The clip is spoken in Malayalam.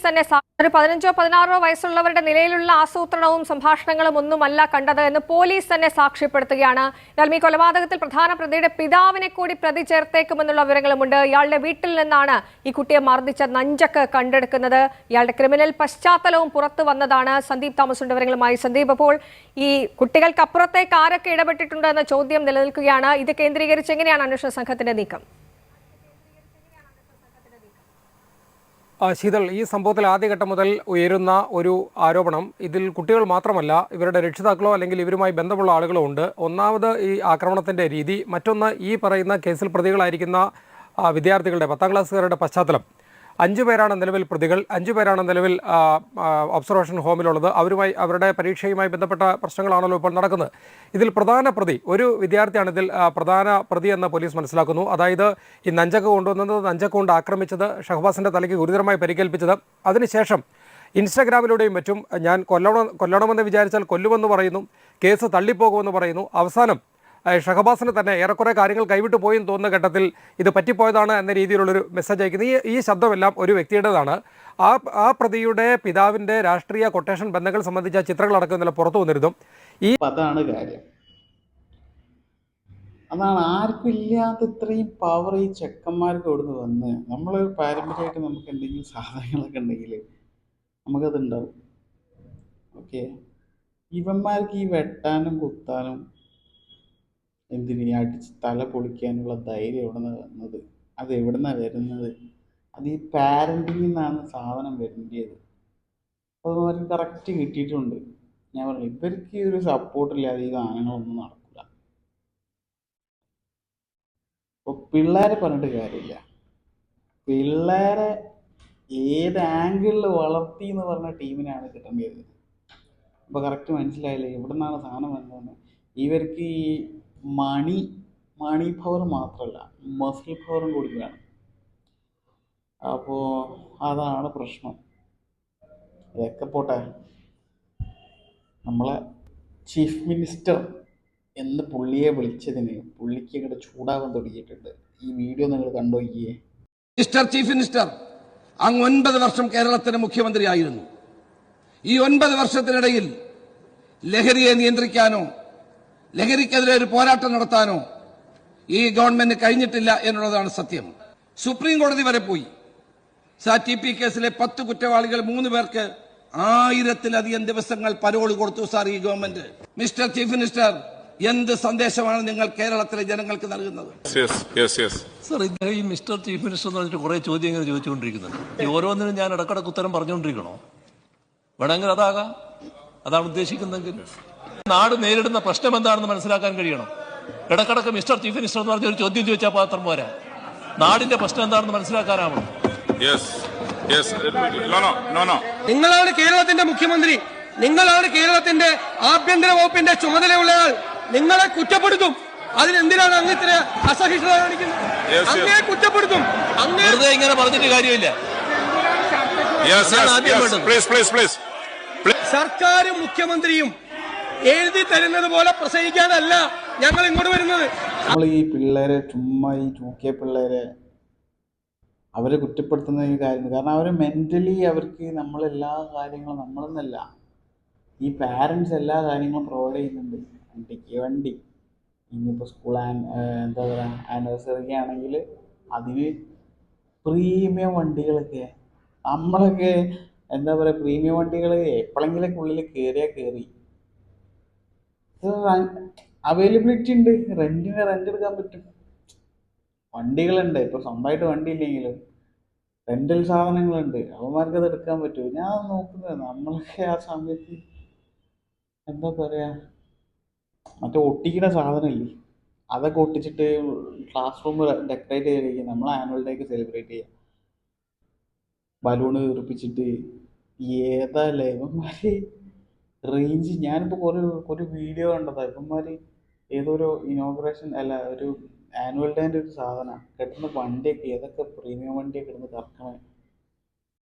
തന്നെ ഒരു 15-16 വയസ്സുള്ളവരുടെ നിലയിലുള്ള ആസൂത്രണവും സംഭാഷണങ്ങളും ഒന്നുമല്ല കണ്ടത് എന്ന് പോലീസ് തന്നെ സാക്ഷ്യപ്പെടുത്തുകയാണ്. എന്നാൽ ഈ കൊലപാതകത്തിൽ പ്രധാന പ്രതിയുടെ പിതാവിനെ കൂടി പ്രതി ചേർത്തേക്കുമെന്നുള്ള വിവരങ്ങളുമുണ്ട്. ഇയാളുടെ വീട്ടിൽ നിന്നാണ് ഈ കുട്ടിയെ മർദ്ദിച്ച നഞ്ചക്ക് കണ്ടെടുക്കുന്നത്. ഇയാളുടെ ക്രിമിനൽ പശ്ചാത്തലവും പുറത്തു വന്നതാണ്. സന്ദീപ് തോമസ് ഉണ്ട് വിവരങ്ങളുമായി. സന്ദീപ്, അപ്പോൾ ഈ കുട്ടികൾക്കപ്പുറത്തേക്ക് ആരൊക്കെ ഇടപെട്ടിട്ടുണ്ട് എന്ന ചോദ്യം നിലനിൽക്കുകയാണ്. ഇത് കേന്ദ്രീകരിച്ച് എങ്ങനെയാണ് അന്വേഷണ സംഘത്തിന്റെ നീക്കം? ശീതൾ, ഈ സംഭവത്തിൽ ആദ്യഘട്ടം മുതൽ ഉയരുന്ന ഒരു ആരോപണം ഇതിൽ കുട്ടികൾ മാത്രമല്ല, ഇവരുടെ രക്ഷിതാക്കളോ അല്ലെങ്കിൽ ഇവരുമായി ബന്ധമുള്ള ആളുകളോ ഉണ്ട്. ഒന്നാമത് ഈ ആക്രമണത്തിൻ്റെ രീതി, മറ്റൊന്ന് ഈ പറയുന്ന കേസിൽ പ്രതികളായിരിക്കുന്ന വിദ്യാർത്ഥികളുടെ 10ാം ക്ലാസ്സുകാരുടെ പശ്ചാത്തലം. 5 പേരാണ് നിലവിൽ പ്രതികൾ, 5 പേരാണ് നിലവിൽ ഒബ്സർവേഷൻ ഹോമിലുള്ളത്. അവരുടെ പരീക്ഷയുമായി ബന്ധപ്പെട്ട പ്രശ്നങ്ങളാണല്ലോ ഇപ്പോൾ നടക്കുന്നത്. ഇതിൽ പ്രധാന പ്രതി ഒരു വിദ്യാർത്ഥിയാണ്. ഇതിൽ പ്രധാന പ്രതി എന്ന് പോലീസ് മനസ്സിലാക്കുന്നു. അതായത് ഈ നഞ്ചക്ക് കൊണ്ടുവന്നത്, നഞ്ചക്ക് കൊണ്ട് ആക്രമിച്ചത്, ഷഹബാസിൻ്റെ തലയ്ക്ക് ഗുരുതരമായി പരിക്കേൽപ്പിച്ചത്. അതിനുശേഷം ഇൻസ്റ്റഗ്രാമിലൂടെയും മറ്റും ഞാൻ കൊല്ലണമെന്ന് വിചാരിച്ചാൽ കൊല്ലുമെന്ന് പറയുന്നു, കേസ് തള്ളിപ്പോകുമെന്ന് പറയുന്നു. അവസാനം ഷഹബാസിന് തന്നെ ഏറെക്കുറെ കാര്യങ്ങൾ കൈവിട്ടു പോയെന്ന് തോന്നുന്ന ഘട്ടത്തിൽ ഇത് പറ്റിപ്പോയതാണ് എന്ന രീതിയിലുള്ളൊരു മെസ്സേജ് അയക്കുന്നത്. ഈ ശബ്ദമെല്ലാം ഒരു വ്യക്തിയുടേതാണ്. ആ പ്രതിയുടെ പിതാവിൻ്റെ രാഷ്ട്രീയ കൊട്ടേഷൻ ബന്ധങ്ങൾ സംബന്ധിച്ച ചിത്രങ്ങളടക്കം ഇന്നലെ പുറത്തു വന്നിരുന്നു. അതാണ് കാര്യം. അതാണ് ആർക്കും ഇല്ലാത്ത ഇത്രയും പവർ ഈ ചെക്കന്മാർക്ക് ഇവിടുന്ന് വന്ന്. നമ്മൾ പാരമ്പര്യമായിട്ട് നമുക്ക് എന്തെങ്കിലും സാധനങ്ങളൊക്കെ ഉണ്ടെങ്കിൽ നമുക്കതുണ്ടാവും. ഓക്കെ, ഇവന്മാർക്ക് ഈ വെട്ടാനും കുത്താനും എന്തിന് അടിച്ച് തല പൊളിക്കാനുള്ള ധൈര്യം എവിടെ നിന്നാണ് വന്നത്? അത് എവിടെ നിന്നാണ് വരുന്നത്? അത് ഈ പാരൻറ്റിങ്ങിൽ നിന്നാണ് സാധനം വരേണ്ടത്. അപ്പോൾ അവർക്ക് കറക്റ്റ് കിട്ടിയിട്ടുണ്ട്. ഞാൻ പറഞ്ഞു, ഇവർക്ക് ഒരു സപ്പോർട്ടില്ലാതെ ഈ സാധനങ്ങളൊന്നും നടക്കില്ല. അപ്പോൾ പിള്ളേരെ പറഞ്ഞിട്ട് കാര്യമില്ല. പിള്ളേരെ ഏത് ആംഗിളിൽ വളർത്തി എന്ന് പറഞ്ഞ ടീമിനാണ് കിട്ടേണ്ടത്. അപ്പോൾ കറക്റ്റ് മനസ്സിലായില്ലേ എവിടെ നിന്നാണ് സാധനം വന്നതെന്ന്. ഇവർക്ക് ഈ മണി പവർ മാത്രമല്ല, മസിൽ പവറും കൂടി വേണം. അപ്പോൾ അതാണ് പ്രശ്നം. ഇതൊക്കെ പോട്ടെ, നമ്മളെ ചീഫ് മിനിസ്റ്റർ എന്ന് പുള്ളിയെ വിളിച്ചതിന് പുള്ളിക്ക് ഇങ്ങോട്ട് ചൂടാവാൻ തുടങ്ങിയിട്ടുണ്ട്. ഈ വീഡിയോ നിങ്ങൾ കണ്ടോക്കിയേ. മിസ്റ്റർ ചീഫ് മിനിസ്റ്റർ, അങ്ങ് 9 വർഷം കേരളത്തിന്റെ മുഖ്യമന്ത്രിയായിരുന്നു. ഈ 9 വർഷത്തിനിടയിൽ ലഹരിയെ നിയന്ത്രിക്കാനോ ലഹരിക്കെതിരെ ഒരു പോരാട്ടം നടത്താനോ ഈ ഗവൺമെന്റ് കഴിഞ്ഞിട്ടില്ല എന്നുള്ളതാണ് സത്യം. സുപ്രീം കോടതി വരെ പോയി. TP കേസിലെ 10 കുറ്റവാളികൾ 3 പേർക്ക് 1000-ലധികം ദിവസങ്ങൾ പരോൾ കൊടുത്തു സാർ ഈ ഗവൺമെന്റ്. മിസ്റ്റർ ചീഫ് മിനിസ്റ്റർ, എന്ത് സന്ദേശമാണ് നിങ്ങൾ കേരളത്തിലെ ജനങ്ങൾക്ക് നൽകുന്നത്? സർ, ഈ മിസ്റ്റർ ചീഫ് മിനിസ്റ്റർ എന്ന് പറഞ്ഞിട്ട് കുറെ ചോദ്യങ്ങൾ ചോദിച്ചുകൊണ്ടിരിക്കുന്നുണ്ട്. ഈ ഓരോന്നിനും ഞാൻ ഇടക്കിടക്ക് ഉത്തരം പറഞ്ഞുകൊണ്ടിരിക്കണോ? വേണമെങ്കിൽ അതാകാം, അതാണ് ഉദ്ദേശിക്കുന്നതെങ്കിൽ. നാട് നേരിടുന്ന പ്രശ്നം എന്താണെന്ന് മനസ്സിലാക്കാൻ കഴിയണം. ഇടക്കിടക്ക് മിസ്റ്റർ ചീഫ് മിനിസ്റ്റർ എന്ന് പറഞ്ഞ ഒരു ചോദ്യം ചോദിച്ചാൽ മാത്രം പോരാ. നാടിന്റെ പ്രശ്നം എന്താണെന്ന് മനസ്സിലാക്കാനാവണം. നിങ്ങളാണ് കേരളത്തിന്റെ മുഖ്യമന്ത്രി, നിങ്ങളാണ് കേരളത്തിന്റെ ആഭ്യന്തര വകുപ്പിന്റെ ചുമതലയുള്ളയാൾ. നിങ്ങളെ കുറ്റപ്പെടുത്തും. അതിനെന്തിനാണ് അങ്ങ് ഇത്ര അസഹിഷ്ണുത കാണിക്കുന്നത്? അങ്ങേ കുറ്റപ്പെടുത്തും. വെറുതെ ഇങ്ങനെ പറഞ്ഞിട്ട് കാര്യമില്ല. സർക്കാരും മുഖ്യമന്ത്രിയും എഴുതി തരുന്നത് പോലെ പ്രസംഗിക്കാനല്ല ഞങ്ങൾ ഇങ്ങോട്ട് വരുന്നത്. നമ്മൾ ഈ പിള്ളേരെ ചുമ്മാ ഈ 2K പിള്ളേരെ അവരെ കുറ്റപ്പെടുത്തുന്ന ഈ കാര്യം, കാരണം അവർ മെൻ്റലി അവർക്ക് നമ്മളെല്ലാ കാര്യങ്ങളും നമ്മളെന്നല്ല, ഈ പാരൻസ് എല്ലാ കാര്യങ്ങളും പ്രൊവൈഡ് ചെയ്യുന്നുണ്ട്. വണ്ടി ഇനിയിപ്പോൾ സ്കൂൾ എന്താ പറയുക ആനിവേഴ്സറിക്ക് ആണെങ്കിൽ അതിന് പ്രീമിയം വണ്ടികളൊക്കെ, നമ്മളൊക്കെ എന്താ പറയുക പ്രീമിയം വണ്ടികൾ എപ്പോഴെങ്കിലൊക്കെ ഉള്ളിൽ കയറി അവൈലബിലിറ്റി ഉണ്ട്. റെന്റ് എടുക്കാൻ പറ്റും. വണ്ടികളുണ്ട്. ഇപ്പോൾ സ്വന്തമായിട്ട് വണ്ടി ഇല്ലെങ്കിലും റെന്റൽ സാധനങ്ങളുണ്ട്. അവന്മാർക്ക് അത് എടുക്കാൻ പറ്റും. ഞാൻ നോക്കുന്നത് നമ്മളൊക്കെ ആ സമയത്ത് എന്താ പറയുക മറ്റേ ഒട്ടിക്കുന്ന സാധനമില്ലേ, അതൊക്കെ ഒട്ടിച്ചിട്ട് ക്ലാസ് റൂം ഡെക്കറേറ്റ് ചെയ്തിരിക്കും. നമ്മൾ ആനുവൽ ഡേക്ക് സെലിബ്രേറ്റ് ചെയ്യാം, ബലൂണ് വീർപ്പിച്ചിട്ട്. ഏതാല്ലേ ഇവന്മാര് റേഞ്ച്. ഞാനിപ്പോൾ ഒരു വീഡിയോ കണ്ടതാണ്. ഇവന്മാർ ഏതൊരു ഇനോഗ്രേഷൻ അല്ല ഒരു ആനുവൽ ഡേൻ്റെ ഒരു സാധനമാണ് കിട്ടുന്ന വണ്ടിയൊക്കെ, ഏതൊക്കെ പ്രീമിയം വണ്ടിയൊക്കെ ഇടുന്ന് കറക്കണേ.